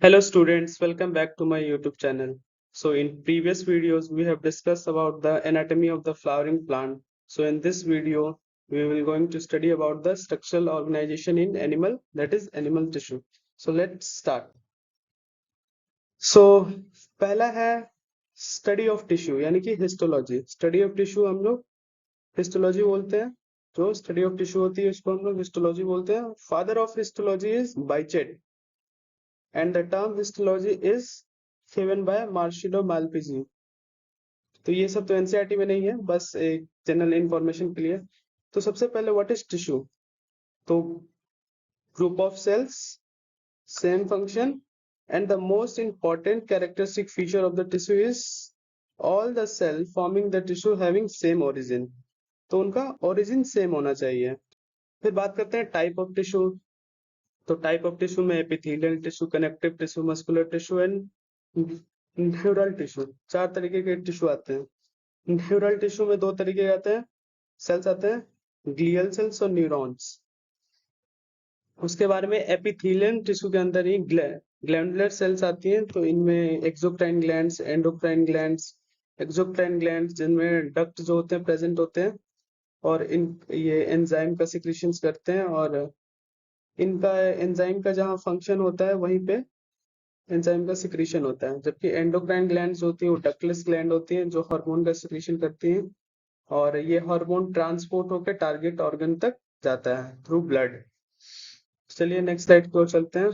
Hello students, welcome back to my YouTube channel. So in previous videos, we have discussed about the anatomy of the flowering plant. So in this video, we will going to study about the structural organization in animal, that is animal tissue. So let's start. So पहला है study of tissue यानी कि histology. Study of tissue हम लोग histology बोलते हैं. जो study of tissue होती है उसको हम लोग histology बोलते हैं. Father of histology is Bichet. And the term histology is given by Marcello Malpighi. तो ये सब तो एनसीईआरटी में नहीं है, बस एक जनरल इंफॉर्मेशन के लिए. तो सबसे पहले व्हाट इज टिश्यू? तो group of cells, same function, and the most important characteristic feature of the tissue is all the cell forming the tissue having same origin. तो उनका ओरिजिन सेम होना चाहिए. फिर बात करते हैं टाइप ऑफ टिश्यू. तो टाइप ऑफ टिश्यू में epithelial tissue, connective tissue, muscular tissue and neural tissue. 4 तरीके के टिश्यू आते हैं. न्यूरल टिश्यू में 2 तरीके के आते हैं, सेल्स आते हैं, ग्लियल सेल्स और न्यूरॉन्स. उसके बारे में एपिथेलियल टिश्यू के अंदर ही ग्लैंडुलर सेल्स आती हैं. तो इनमें exocrine glands, endocrine glands. Exocrine glands जिनमें डक्ट जो होते हैं प्रेजेंट होते हैं और ये एंजाइम का सिक्रीशंस करते हैं, और इनका एंजाइम का जहाँ फंक्शन होता है वहीं पे एंजाइम का सिक्रीशन होता है. जबकि एंडोक्राइन ग्लैंड्स होती है वो डक्टलेस ग्लैंड होती हैं जो हार्मोन का सिक्रीशन करती हैं, और ये हार्मोन ट्रांसपोर्ट होकर टारगेट ऑर्गन तक जाता है थ्रू ब्लड. चलिए नेक्स्ट स्लाइड की ओर चलते हैं.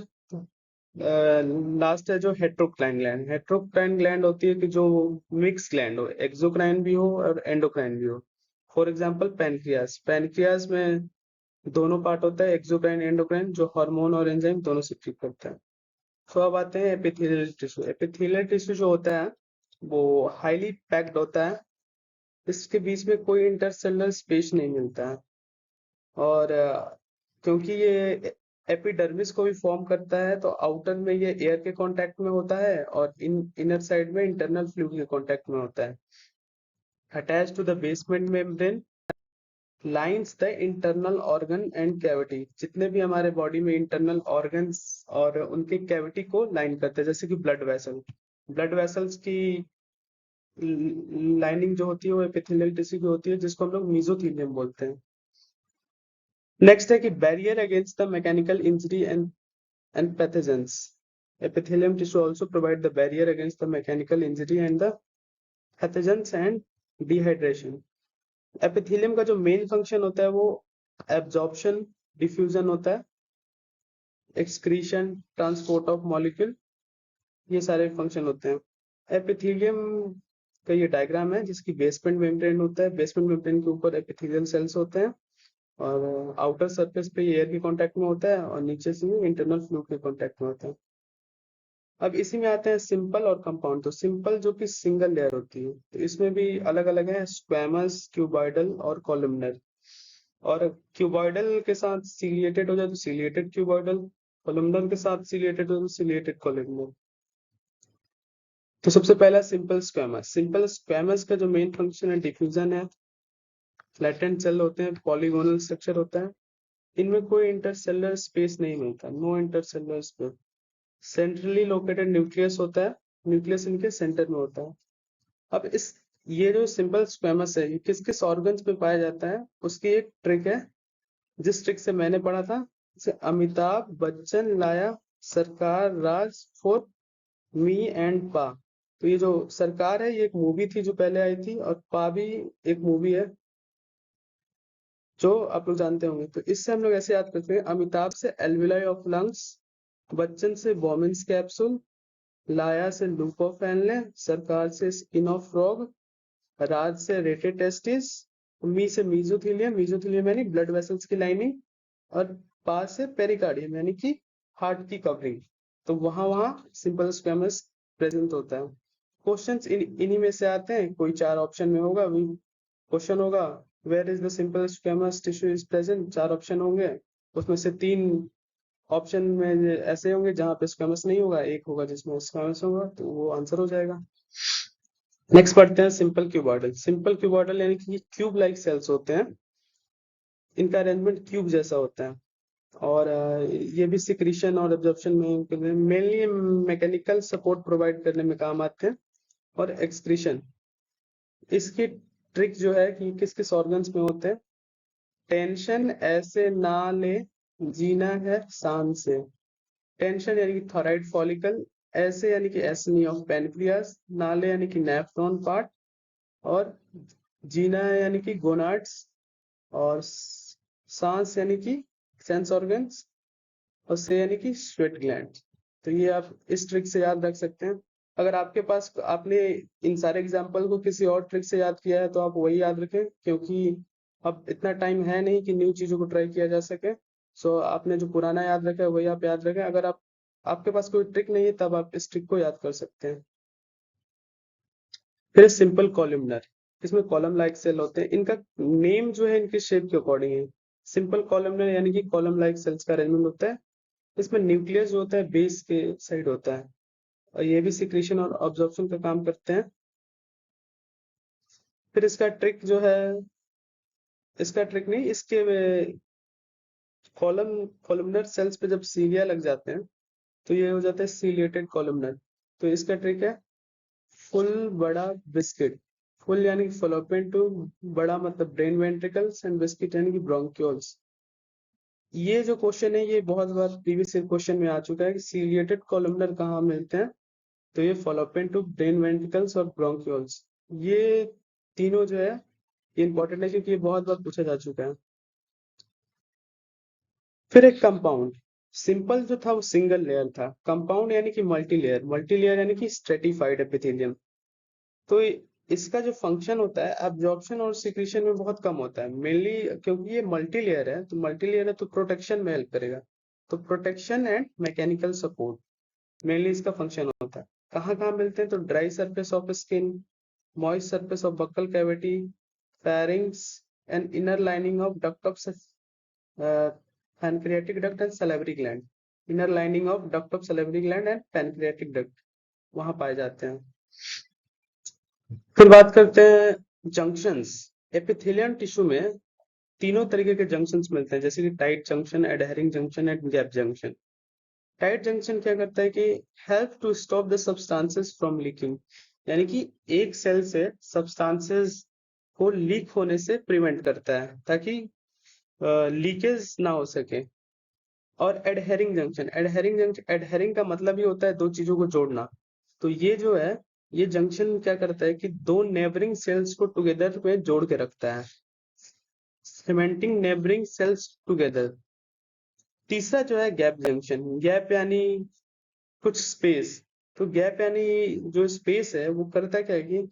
लास्ट है जो हेट्रोक्राइन ग्लैंड. हेट्रोक्राइन ग्लैंड होती है कि जो मिक्स ग्लैंड हो, एक्सोक्राइन भी हो और एंडोक्राइन भी हो. For example pancreas. पैनक्रियास में दोनों पार्ट होता है, एक्सोक्राइन एंडोक्राइन, जो हार्मोन और एंजाइम दोनों सिक्रीट करता है. तो अब आते हैं एपिथेलियल टिश्यू. एपिथेलियल टिश्यू जो होता है वो हाईली पैक्ड होता है. इसके बीच में कोई इंटरसेलुलर स्पेस नहीं मिलता है, और क्योंकि ये एपिडर्मिस को भी फॉर्म करता है तो आउटर में ये एयर के कांटेक्ट में होता है और इनर साइड में इंटरनल फ्लूइड के कांटेक्ट में होता है. Attach to the basement membrane lines the internal organ and cavity. जितने भी हमारे बॉडी में इंटरनल ऑर्गन्स और उनके कैविटी को लाइन करते हैं, जैसे कि ब्लड वेसल. ब्लड वेसल्स की लाइनिंग जो होती है वो एपिथेलियल टिश्यू की होती है, जिसको हम लोग मेसोथेलियम बोलते हैं. नेक्स्ट है कि barrier against the mechanical injury and pathogens. epithelium tissue also provide the barrier against the mechanical injury and the pathogens and dehydration. epithelium का जो मेन फंक्शन होता है वो एब्जॉर्प्शन, डिफ्यूजन होता है, एक्सक्रीशन, ट्रांसपोर्ट ऑफ मॉलिक्यूल, ये सारे function होते हैं. एपिथेलियम का ये डायग्राम है जिसकी बेसमेंट मेम्ब्रेन होता है. बेसमेंट मेम्ब्रेन के ऊपर एपिथेलियल सेल्स होते हैं और आउटर सरफेस पे एयर के कांटेक्ट में होता है और नीचे से इंटरनल फ्लूइड के कांटेक्ट में होता है. अब इसी में आते हैं सिंपल और कंपाउंड. तो सिंपल जो कि सिंगल लेयर होती है, तो इसमें भी अलग अलग है, स्क्वैमस, क्यूबॉइडल और कॉलमनर. और क्यूबॉइडल के साथ सीलिएटेड हो जाए तो सीलिएटेड क्यूबॉइडल, कॉलमनर के साथ सीलिएटेड हो तो सीलिएटेड कॉलमनर. तो सबसे पहला सिंपल स्क्वैमस. सिंपल स्क्वैमस का जो मेन फंक्शन है डिफ्यूजन है. फ्लैटेंड सेल होते हैं, पॉलीगोनल स्ट्रक्चर होता है, इनमें कोई इंटरसेलुलर स्पेस नहीं मिलता, no intercellular space. Centrally located nucleus होता है, न्यूक्लियस इनके सेंटर में होता है. अब ये जो सिंपल स्क्वैमस है ये किस किस ऑर्गन्स में पाया जाता है उसकी एक ट्रिक है, जिस ट्रिक से मैंने पढ़ा था. जैसे अमिताभ बच्चन लाया सरकार राज फॉर मी एंड पा. तो ये जो सरकार है ये एक मूवी थी जो पहले आई थी, और पा भी एक मूवी है जो आप लोग जानते होंगे. तो इससे हम लोग ऐसे याद करते हैं, अमिताभ से एल्विलाई ऑफ लंग्स, बच्चन से बोमिन्स कैप्सूल, लाया से लूप ऑफ एनले, सरकार से स्किन ऑफ फ्रॉग, राज से रेटे टेस्टिस, मी से मीजोथीलियम, मीजोथीलियम यानी ब्लड वेसल्स की लाइनिंग, और पा से पेरिकार्डियम यानी कि हार्ट की कवरिंग. तो वहां वहां सिंपल स्क्वैमस प्रेजेंट होता है. क्वेश्चंस इन्हीं में से आते हैं, कोई 4 ऑप्शन में होगा. क्वेश्चन होगा where is the simple squamous tissue is present. 4 option होंगे, उसमें से 3 ऑप्शन में ऐसे होंगे जहां पे स्क्वैमस नहीं होगा, एक होगा जिसमें स्क्वैमस होगा, तो वो आंसर हो जाएगा. नेक्स्ट पढ़ते हैं सिंपल क्यूबॉइडल. सिंपल क्यूबॉइडल यानी कि क्यूब लाइक सेल्स होते हैं, इनका अरेंजमेंट क्यूब जैसा होता है. और ये भी सिक्रीशन और एब्जॉर्प्शन में मेनली मैकेनिकल सपोर्ट प्रोवाइड करने में काम आते हैं। और एक्सक्रीशन, इसकी ट्रिक जो है कि किस किस ऑर्गन्स में होते हैं। टेंशन ऐसे ना ले, जीना है शान से। टेंशन यानी कि थायराइड फॉलिकल, ऐसे यानी कि एसनी ऑफ पेनक्रियास, नाले यानी कि नेफ्रॉन पार्ट, और जीना यानी कि गोनाड्स, और सांस यानी कि सेंस ऑर्गन्स, और से यानी कि स्वेट ग्लैंड। तो ये आप इस ट्रिक से याद रख सकते हैं। अगर आपके पास आपने इन सारे एग्जाम्पल को किसी और ट्रिक से याद किया है तो आप वही याद रखें, क्योंकि अब इतना टाइम है नहीं कि न्यू चीजों को ट्राई किया जा सके। सो आपने जो पुराना याद रखा है वही आप याद रखें। अगर आपके पास कोई ट्रिक नहीं है तब आप इस ट्रिक को याद कर सकते हैं। फिर सिंपल कॉलमनर, इसमें कॉलम लाइक सेल होते हैं। इनका नेम जो है इनके शेप के अकॉर्डिंग है। सिंपल कॉलमनर यानी कि कॉलम लाइक सेल्स का अरेंजमेंट होता है। इसमें न्यूक्लियस जो होता है बेस के साइड होता है, और ये भी सिक्रीशन और ऑब्जॉर्प्शन का काम करते हैं। फिर इसका ट्रिक जो है, इसका ट्रिक नहीं, इसके कॉलमनर सेल्स पे जब सीलिया लग जाते हैं तो ये हो जाता है सीलिएटेड कॉलमनर। तो इसका ट्रिक है फुल बड़ा बिस्किट। फुल यानी कि फलोपियन ट्यूब, बड़ा मतलब ब्रेन वेंट्रिकल्स, एंड बिस्किट यानी कि ब्रोंक्यूल्स। ये जो क्वेश्चन है ये बहुत बार प्रीवियस क्वेश्चन में आ चुका है कि सीलिएटेड कॉलमनर कहाँ मिलते हैं। तो ये फलोपियन ट्यूब, ब्रेन वेंट्रिकल्स और ब्रोंक्यूल्स, ये तीनों जो है ये इंपॉर्टेंट है क्योंकि ये बहुत बार पूछा जा चुका है। फिर एक कंपाउंड, सिंपल जो था वो सिंगल लेयर था, कंपाउंड यानी कि मल्टी लेयर, मल्टी लेयर यानी कि स्ट्रेटिफाइड एपिथेलियम। तो इसका जो फंक्शन होता है एब्जॉर्प्शन और सिक्रीशन में बहुत कम होता है, मेनली क्योंकि ये मल्टी लेयर है। तो मल्टी लेयर है तो प्रोटेक्शन में हेल्प करेगा। तो protection and mechanical support mainly इसका फंक्शन होता है। कहाँ कहाँ मिलते हैं तो dry surface of skin, moist surface of buccal cavity, pharynx, and inner lining of duct of pancreatic duct and salivary gland. Inner lining of duct of salivary gland and pancreatic duct वहां पाए जाते हैं। फिर बात करते हैं junctions. Epithelium tissue में तीनों तरीके के जंक्शंस मिलते हैं, जैसे कि tight junction, adhering junction and gap junction. Tight junction क्या करता है कि help to stop the substances from leaking, यानी कि एक सेल से सब्सटेंसेस को लीक होने से प्रिवेंट करता है ताकि लीकेज ना हो सके। और एडहेरिंग का मतलब ही होता है दो चीजों को जोड़ना। तो ये जो है ये जंक्शन क्या करता है कि दो नेबरिंग सेल्स को टुगेदर में जोड़ के रखता है, सीमेंटिंग नेबरिंग सेल्स टुगेदर। तीसरा जो है गैप जंक्शन, गैप यानी कुछ स्पेस। तो गैप यानी जो स्पेस है वो करता क्या है कि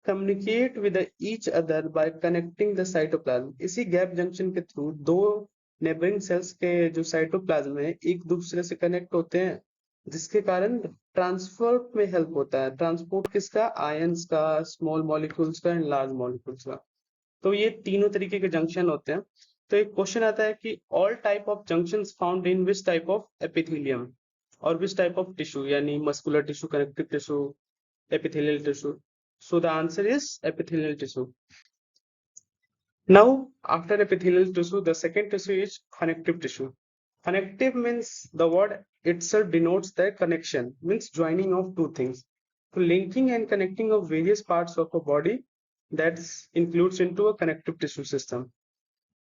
communicate with each other by connecting the cytoplasm. इसी गैप जंक्शन के थ्रू दो नेबरिंग सेल्स के जो साइटोप्लाज्म है एक दूसरे से कनेक्ट होते हैं, जिसके कारण ट्रांसपोर्ट में हेल्प होता है। ट्रांसपोर्ट किसका, आयंस का, स्मॉल मॉलिक्यूल्स का एंड लार्ज मॉलिक्यूल्स का। तो ये तीनों तरीके के जंक्शन होते हैं। तो एक क्वेश्चन आता है कि all type of junctions found in which type of epithelium और विच टाइप ऑफ टिश्यू, यानी muscular tissue, connective tissue, epithelial tissue. So the answer is epithelial tissue. Now, after epithelial tissue, the second tissue is connective tissue. Connective means the word itself denotes the connection, means joining of two things. So linking and connecting of various parts of a body that includes into a connective tissue system.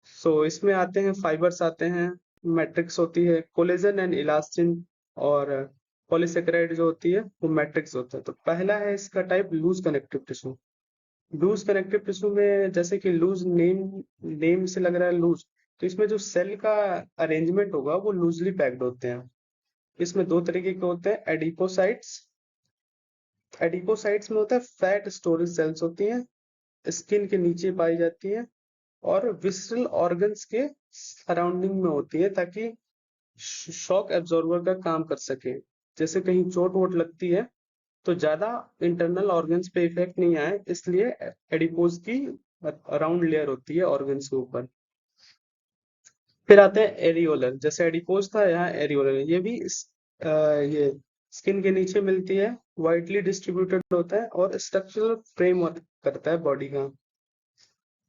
So इसमें आते हैं fibres, आते हैं matrix होती है, collagen and elastin, और polysaccharide जो होती है वो मैट्रिक्स होता है। तो पहला है इसका type loose connective tissue. Loose connective tissue में जैसे कि लूज, नेम से लग रहा है लूज, तो इसमें जो सेल का अरेंजमेंट होगा वो लूजली पैक्ड होते हैं। इसमें दो तरीके के होते हैं, एडिपोसाइट्स। एडिपोसाइट्स में होता है फैट स्टोरेज सेल्स होती हैं, स्किन के नीचे पाई जाती है, और विसरल ऑर्गन्स के सराउंडिंग में होती है ताकि शॉक एब्जॉर्बर का काम कर सके। जैसे कहीं चोट वोट लगती है तो ज्यादा इंटरनल ऑर्गन्स पे इफेक्ट नहीं आए, इसलिए एडिपोज की अराउंड लेयर होती है ऑर्गन्स के ऊपर। फिर आते हैं एरियोलर, जैसे एडिपोज था यहाँ एरियोलर, ये भी ये स्किन के नीचे मिलती है, वाइडली डिस्ट्रीब्यूटेड होता है और स्ट्रक्चरल फ्रेमवर्क करता है बॉडी का।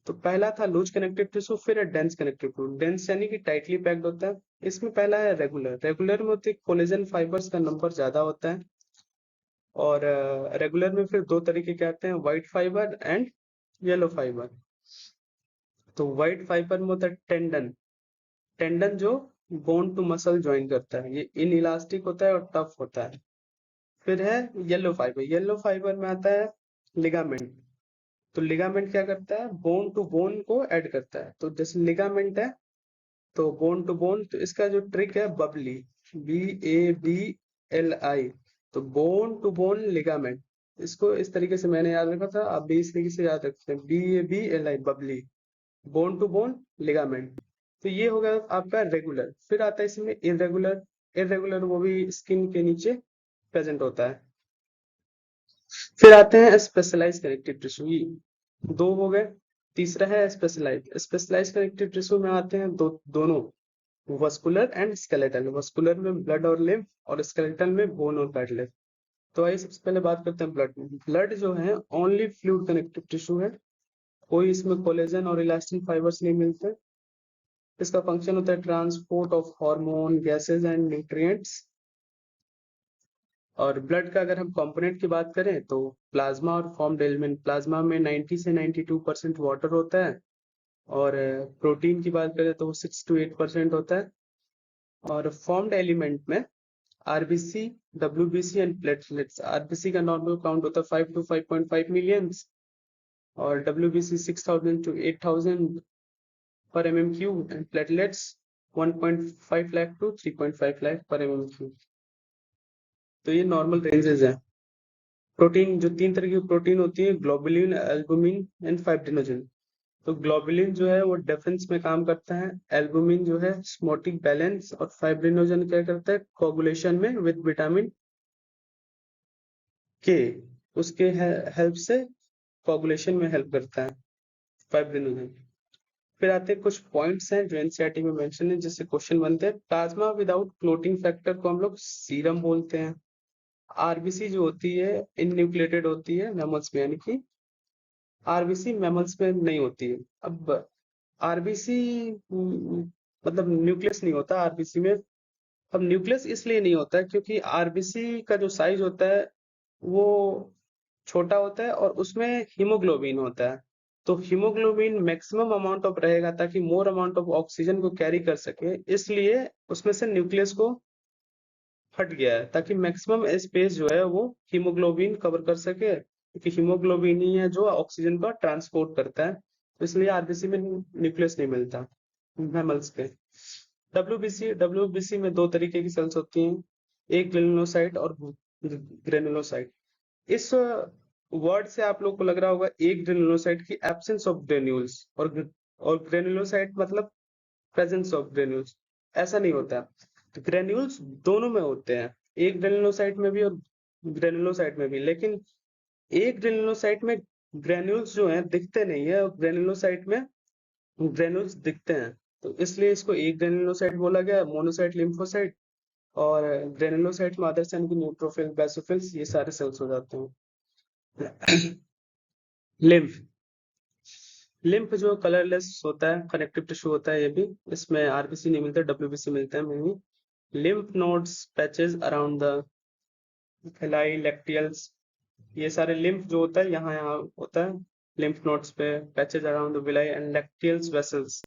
तो पहला था लूज कनेक्टिव टिश्यू, फिर है डेंस कनेक्टिव टिश्यू। डेंस यानी कि टाइटली पैक्ड होता है। इसमें पहला है रेगुलर। रेगुलर में होती है कोलेजन फाइबर्स का नंबर ज्यादा होता है। और रेगुलर में फिर दो तरीके के आते हैं, white fibre and yellow fibre. तो व्हाइट फाइबर में होता है टेंडन। टेंडन जो बोन टू मसल ज्वाइन करता है, ये इनइलास्टिक होता है और टफ होता है। फिर है येलो फाइबर। येलो फाइबर में आता है लिगामेंट। तो लिगामेंट क्या करता है, बोन टू बोन को ऐड करता है। तो जैसे लिगामेंट है तो बोन टू बोन, तो इसका जो ट्रिक है बबली, BABLI, तो बोन टू बोन लिगामेंट। इसको इस तरीके से मैंने याद रखा था, आप भी इस तरीके से याद रखते हैं, BABLI Babli, bone to bone ligament. तो ये हो गया आपका रेगुलर। फिर आता है इसमें इरेगुलर। इरेगुलर वो भी स्किन के नीचे प्रेजेंट होता है। फिर आते हैं स्पेशलाइज कनेक्टिव टिश्यू, दो हो गए। तीसरा है स्पेशलाइज। स्पेशलाइज कनेक्टिव टिश्यू में आते हैं दोनों, वस्कुलर एंड स्केलेटल। वस्कुलर में ब्लड और लिम्फ, और स्केलेटल में बोन और कार्टिलेज। तो आइए सबसे पहले बात करते हैं ब्लड। ब्लड जो है ओनली फ्लूइड कनेक्टिव टिश्यू है, कोई इसमें कोलेजन और इलास्टिन फाइबर्स नहीं मिलते। इसका फंक्शन होता है transport of hormone, gases and nutrients. और ब्लड का अगर हम कंपोनेंट की बात करें तो प्लाज्मा और फॉर्म्ड एलिमेंट। प्लाज्मा में 90 से 92% वाटर होता है, और प्रोटीन की बात करें तो वो 6 to 8% होता है। और फॉर्म्ड एलिमेंट में RBC, WBC and platelets. RBC का नॉर्मल काउंट होता है 5 to 5.5 मिलियंस, और WBC 6000 to 8000 per mmq, and platelets 1.5 lakh to 3.5 lakh per mmq। तो ये नॉर्मल रेंजेस है। प्रोटीन, जो तीन तरह की प्रोटीन होती है, ग्लोबुलिन, एल्बुमिन एंड फाइब्रिनोजन। तो ग्लोबुलिन जो है वो डिफेंस में काम करता है, एल्बुमिन जो है स्मोटिक बैलेंस, और फाइब्रिनोजन क्या करता है, कोगुलेशन में विद विटामिन के, उसके हेल्प से कोगुलेशन में हेल्प करता है फाइब्रिनोजन। फिर आते हैं कुछ पॉइंट्स हैं जो एनसीईआरटी में मेंशन है, जिससे क्वेश्चन बनते हैं। प्लाज्मा विदाउट क्लोटिंग फैक्टर को हम लोग सीरम बोलते हैं। आरबीसी जो होती है इनन्यूक्लिएटेड होती है मैमल्स में, यानी कि आरबीसी मैमल्स में नहीं होती है। अब आरबीसी मतलब न्यूक्लियस नहीं होता आरबीसी में। अब न्यूक्लियस इसलिए नहीं होता है क्योंकि आरबीसी का जो साइज होता है वो छोटा होता है, और उसमें हीमोग्लोबिन होता है। तो हीमोग्लोबिन मैक्सिमम अमाउंट ऑफ रहेगा ताकि मोर अमाउंट ऑफ ऑक्सीजन को कैरी कर सके, इसलिए उसमें से न्यूक्लियस को हट गया है, ताकि मैक्सिमम स्पेस जो है वो हीमोग्लोबिन कवर कर सके, क्योंकि हीमोग्लोबिन ही है जो ऑक्सीजन का ट्रांसपोर्ट करता है। तो इसलिए आरबीसी में न्यूक्लियस नहीं मिलता मैमल्स पे। डब्ल्यूबीसी में दो तरीके की सेल्स होती हैं, एक ग्रेनुलोसाइट और ग्रेनुलोसाइट। इस वर्ड से आप लोग को लग रहा होगा एक ग्रेनुलोसाइट की एब्सेंस ऑफ ग्रेन्यूल्स, और ग्रेनुलोसाइट मतलब प्रेजेंस ऑफ ग्रेन्यूल्स। ऐसा नहीं होता। तो ग्रेन्यूल्स दोनों में होते हैं, एक ग्रेनुलोसाइट में भी और ग्रेनुलोसाइट में भी, लेकिन एक ग्रेनुलोसाइट में ग्रेन्यूल्स जो हैं दिखते नहीं है, और ग्रेनुलोसाइट में ग्रेन्यूल्स दिखते हैं। तो इसलिए इसको एक ग्रेनुलोसाइट बोला गया, मोनोसाइट, लिम्फोसाइट। और ग्रेनुलोसाइट में अदर्स यानी कि न्यूट्रोफिल, बेसोफिल्स, ये सारे सेल्स हो जाते हैं। लिम्फ। लिम्फ जो कलरलेस होता है, कनेक्टिव टिश्यू होता है, ये भी इसमें आरबीसी नहीं मिलता, डब्ल्यूबीसी मिलता है mainly. Lymph nodes, patches around the villi, lacteals, ये सारे लिम्फ जो होता है यहाँ यहाँ होता है लिम्फ नोड्स पे, patches around the villi and lacteals vessels.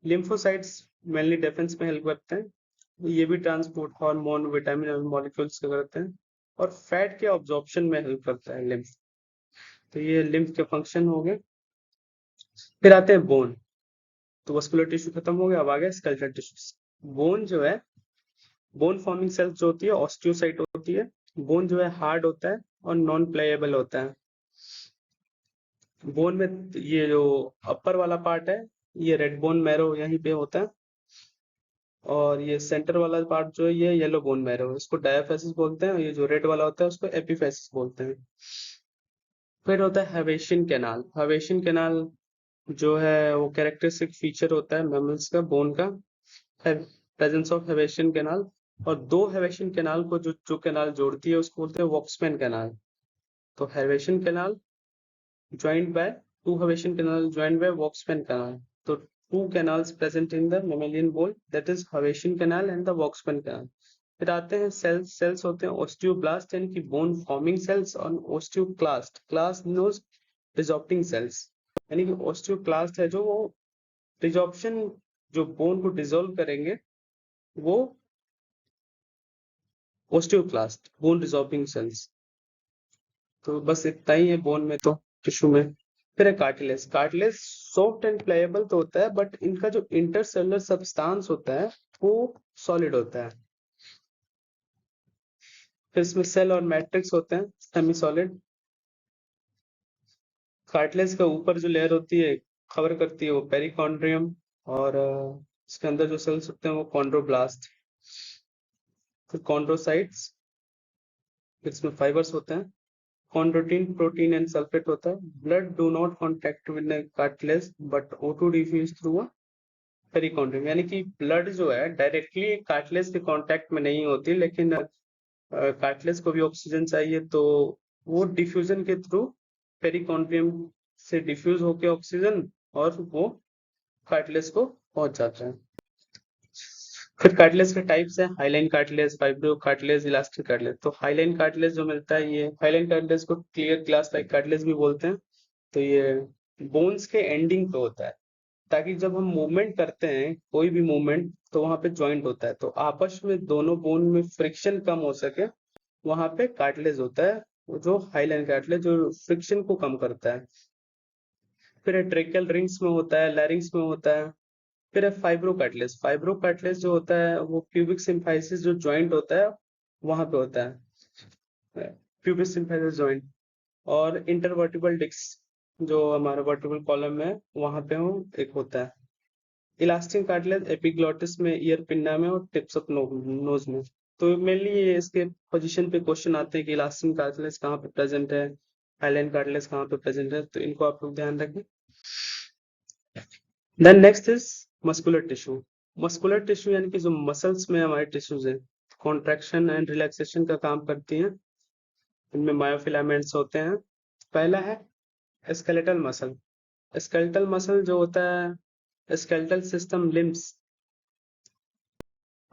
Lymphocytes mainly defence में हेल्प करते हैं, ये भी ट्रांसपोर्ट हार्मोन, विटामिन और मॉलिक्यूल्स का करते हैं, और फैट के ऑब्जॉर्प्शन में हेल्प करता है लिम्फ। तो ये लिम्फ के फंक्शन हो गए। फिर आते हैं बोन। तो वस्कुलर टिश्यू खत्म हो गया, अब आ गया स्केलेटल टिश्यू। बोन जो है, बोन फॉर्मिंग सेल्स जो होती है ऑस्टियोसाइट होती है। बोन जो है हार्ड होता है और नॉन प्लेएबल होता है। बोन में ये जो अपर वाला पार्ट है, ये रेड बोन मैरो यहीं पे होता है, और ये सेंटर वाला पार्ट जो है ये येलो बोन मैरो, इसको डायाफेसिस बोलते हैं। ये जो रेड वाला होता है उसको एपिफेसिस बोलते हैं। फिर होता है हवेशियन कैनाल। हवेशियन कैनाल जो है वो कैरेक्टरिस्टिक फीचर होता है मैमल्स का, बोन का, प्रेजेंस ऑफ हेवेशियन कैनाल। और दो हेवेशियन कैनाल को जो कैनाल जोड़ती है उसको बोलते हैं वॉक्समैन कैनाल। तो Haversian canal joined by two Hawaiian canal joined by Walkspan canal. So two canals present in the mammalian bone, that is Hawaiian canal and the Walkspan canal. फिर आते हैं सेल्स. सेल्स होते हैं ओस्टियोब्लास्ट यानी कि bone forming sales और osteoclast. क्लास्ट means रिजॉर्प्टिंग sales, यानी कि ओस्टियोक्लास्ट है जो वो रिजॉर्प्शन, जो बोन को डिसॉल्व करेंगे वो ओस्टियोक्लास्ट, बोन रिजॉर्बिंग सेल्स. तो बस इतना ही है बोन में, तो टिश्यू में. फिर है cartilage. Cartilage soft and playable तो होता है, बट इनका जो इंटरसेलुलर सब्सटेंस होता है वो सॉलिड होता है. फिर इसमें सेल और मैट्रिक्स होते हैं सेमी सॉलिड. कार्टिलेज का ऊपर जो लेयर होती है कवर करती है वो पेरिकॉन्ड्रियम, और इसके अंदर जो सेल्स होते हैं वो कॉन्ड्रोब्लास्ट. फिर कॉन्ड्रोसाइट्स, इसमें फाइबर्स होते हैं. Chondroitin protein and sulfate होता है. Blood do not contact with the cartilage but O2 diffuse through a perichondrium, यानी कि ब्लड जो है डायरेक्टली कार्टिलेज के कांटेक्ट में नहीं होती, लेकिन कार्टिलेज को भी ऑक्सीजन चाहिए, तो वो डिफ्यूजन के थ्रू पेरिकॉन्ड्रियम से डिफ्यूज होके ऑक्सीजन और वो कार्टिलेज को पहुंच जाता है. फिर कार्टिलेज के टाइप्स है hyaline cartilage, fibro cartilage, elastic cartilage. तो हाइलाइन कार्टिलेज जो मिलता है, ये हाइलाइन कार्टिलेज को क्लियर ग्लास लाइक कार्टिलेज भी बोलते हैं. तो ये बोन्स के एंडिंग पे होता है, ताकि जब हम मूवमेंट करते हैं कोई भी मूवमेंट तो वहां पे जॉइंट होता है, तो आपस में दोनों बोन में फ्रिक्शन कम हो सके वहां पे कार्टिलेज होता है, जो हाइलाइन कार्टिलेज जो फ्रिक्शन को कम करता है. फिर ट्रेकियल रिंग्स में होता है, लैरिंग्स में होता है. फिर है फाइब्रो कार्टिलेज. फाइब्रो कार्टिलेज जो होता है वो प्यूबिक सिम्फाइसिस जो जॉइंट होता है वहां पे होता है, प्यूबिक सिम्फाइसिस जॉइंट. और इंटरवर्टिबल डिस्क जो हमारा वर्टिबल कॉलम है वहां पे वो एक होता है. इलास्टिक कार्टिलेज एपिग्लोटिस में, ईयर पिन्ना में और टिप्स ऑफ नोज में. तो मेनली ये इसके पोजीशन पे क्वेश्चन आते हैं कि इलास्टिक कार्टिलेज कहाँ पे प्रेजेंट है, हाइलाइन कार्टिलेज कहाँ पे प्रेजेंट है, तो इनको आप लोग ध्यान रखें. Then next is muscular tissue. Muscular tissue यानी कि जो मसल्स में हमारे टिश्यूज हैं, कॉन्ट्रैक्शन एंड रिलैक्सेशन का काम करती हैं. इनमें मायोफिलामेंट्स होते हैं. पहला है स्केलेटल मसल. स्केलेटल मसल जो होता है स्केलेटल सिस्टम लिम्स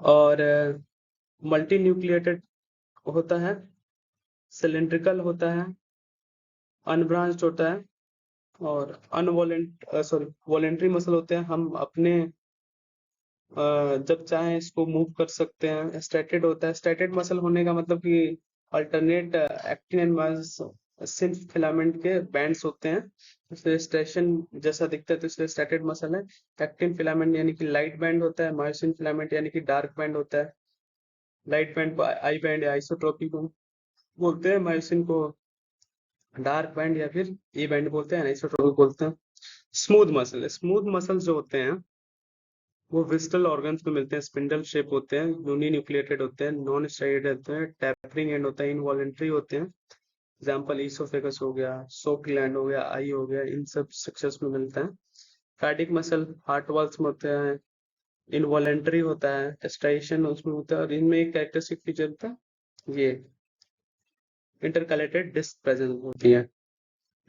और मल्टी न्यूक्लिएटेड होता है, सिलेंड्रिकल होता है, अनब्रांच्ड होता है, और वॉलेंट्री मसल होते हैं. हम अपने जब चाहें इसको मूव कर सकते हैं. स्टैटेड होता है. स्टैटेड मसल होने का मतलब कि alternate actin and myosin filament के बैंड्स होते हैं, इसलिए स्ट्रेशन जैसा दिखता है, तो इसलिए स्टैटेड मसल है. एक्टिन फिलामेंट यानी कि लाइट बैंड होता है, मायोसिन फिलामेंट यानी कि डार्क बैंड होता है. लाइट बैंड को आई बैंड या आइसोट्रोपी को बोलते हैं, मायोसिन को डार्क बैंड या फिर ई बैंड बोलते हैं, आइसोट्रोपी बोलते हैं. Smooth muscle. स्मूथ मसल जो होते हैं वो विस्टल ऑर्गन्स में मिलते हैं, स्पिंडल शेप होते हैं, यूनी न्यूक्लिएटेड होते हैं, नॉन स्टेरॉइड होते हैं, टैपरिंग एंड होता है, इनवॉलेंट्री होते हैं. एग्जांपल ईसोफेगस हो गया, सोक ग्लैंड हो गया, आई हो गया, इन सब स्ट्रक्चर्स में मिलता है. कार्डिक मसल हार्ट वाल्स में होते हैं, इनवॉलेंट्री होता है, स्ट्राइएशन उसमें होता है, और इनमें एक कैरेक्टरिस्टिक फीचर होता है ये इंटरकलेटेड डिस्क प्रेजेंस होती है.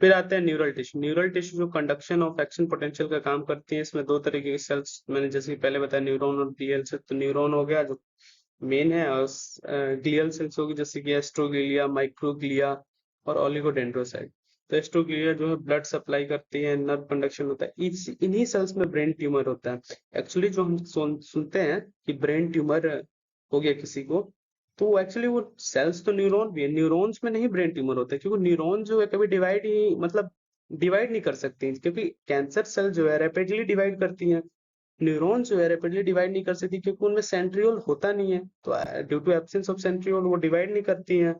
फिर आते हैं न्यूरल टिश्यू. न्यूरल टिश्यू जो कंडक्शन ऑफ एक्शन पोटेंशियल का काम करती है. इसमें दो तरीके के सेल्स मैंने जैसे कि पहले बताया, न्यूरॉन और ग्लियल सेल. तो न्यूरॉन हो गया जो मेन है, और ग्लियल सेल्स होगी जैसे कि एस्ट्रोग्लिया, माइक्रोग्लिया और ओलिगोडेंड्रोसाइट. तो एस्ट्रोग्लिया जो है ब्लड सप्लाई करती है, नर्व कंडक्शन होता है. इन्हीं सेल्स में ब्रेन ट्यूमर होता है. एक्चुअली जो हम सुनते हैं कि ब्रेन ट्यूमर हो गया किसी को, तो एक्चुअली वो सेल्स तो न्यूरॉन भी है, न्यूरॉन्स में नहीं ब्रेन ट्यूमर होता है, क्योंकि न्यूरॉन जो है कभी डिवाइड ही मतलब डिवाइड नहीं कर सकती, क्योंकि कैंसर सेल जो है रैपिडली डिवाइड करती हैं. न्यूरॉन जो है रैपिडली डिवाइड नहीं कर सकती क्योंकि उनमें सेंट्रियोल होता नहीं है, तो due to absence of centriole वो डिवाइड नहीं करती हैं.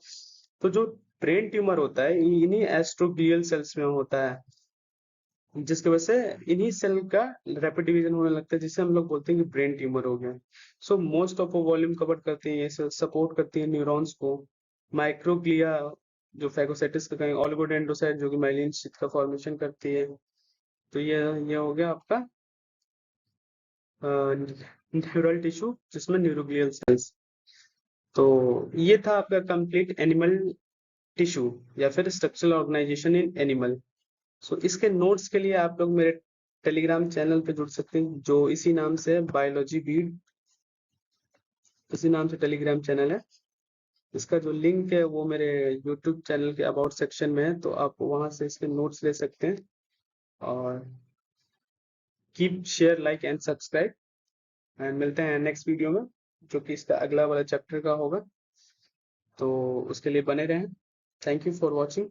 तो जो ब्रेन ट्यूमर होता है इन्हीं एस्ट्रोग्लियल सेल्स में होता है, जिसकी वजह से इन्हीं सेल का रैपिड डिवीजन होने लगता है, जिसे हम लोग बोलते हैं कि ब्रेन ट्यूमर हो गया. So most of volume cover करते हैं, ये सपोर्ट करती है न्यूरॉन्स को. माइक्रोग्लिया जो फैगोसाइटिस का कहें, ओलिगोडेंड्रोसाइट जो कि माइलिन शीथ का फॉर्मेशन करती है. तो ये हो गया आपका न्यूरल टिश्यू जिसमें न्यूरोग्लियल सेल्स. तो ये था आपका कंप्लीट एनिमल टिश्यू या फिर स्ट्रक्चरल ऑर्गेनाइजेशन इन एनिमल. सो इसके नोट्स के लिए आप लोग मेरे टेलीग्राम चैनल पे जुड़ सकते हैं, जो इसी नाम से बायोलॉजी बीड, इसी नाम से टेलीग्राम चैनल है। इसका जो लिंक है वो मेरे यूट्यूब चैनल के अबाउट सेक्शन में है, तो आप वहां से इसके नोट्स ले सकते हैं। और keep share like and subscribe, and मिलते हैं नेक्स्ट वीडियो में, जो कि इसका अगला वाला चैप्टर का होगा। तो उसके लिए बने रहें। Thank you for watching.